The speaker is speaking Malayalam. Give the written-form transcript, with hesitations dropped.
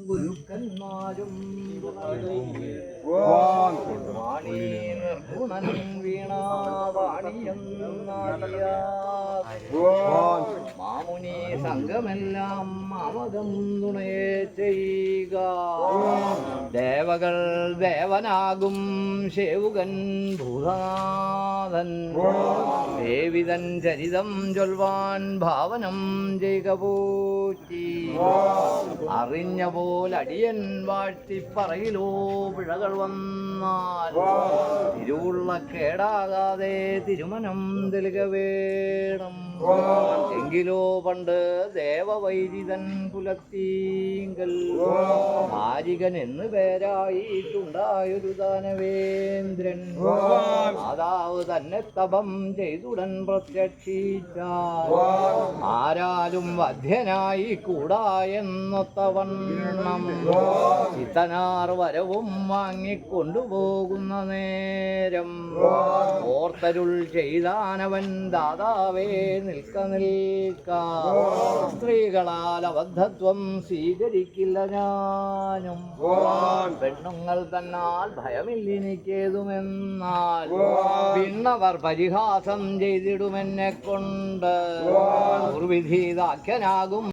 ഗുരുക്കന്മാരും നിർഗുണൻ വീണാവാണിയെന്നാടിയ മാമുനി സംഘമെല്ലാം മാമകം തുണയെ ചെയ്യുക. ദേവകൾ ദേവനാകും ശേവുകൻ ഭൂതാതൻ ദേവിതൻ ചരിതം ചൊൽവാൻ ഭാവനം ചെയ്യുക പോറ്റി. അറിഞ്ഞ പോലടിയൻ വാഴ്ത്തിപ്പറയിലോ പിഴകൾ വന്നാൽ തിരുവുള്ള കേടാകാതെ തിരുമനം തെലുക വേണം. എങ്കിലോ പണ്ട് ദേവവൈദിതൻ കുലത്തീങ്കൽ ആരികൻ എന്ന് പേരായിട്ടുണ്ടായൊരു ദാനവേന്ദ്രൻ മാതാവ് തന്നെ തപം ചെയ്തുടൻ പ്രത്യക്ഷിച്ചാൽ ആരാലും വധ്യനായി കൂടാ എന്നൊത്തവണ്ണം ചിത്തനാർ വരവും വാങ്ങിക്കൊണ്ടുപോകുന്ന നേരം ഓർത്തരുൾ ചെയ്താനവൻ ദാതാവേ നിൽക്ക സ്ത്രീകളാൽ അബദ്ധത്വം സ്വീകരിക്കില്ല ഞാനും. പെണ്ണുങ്ങൾ തന്നാൽ ഭയമില്ലെനിക്കേതുമെന്നാൽ പിന്നവർ പരിഹാസം ചെയ്തിടുമെന്നെ കൊണ്ട് ദുർവിധീതാഖ്യനാകും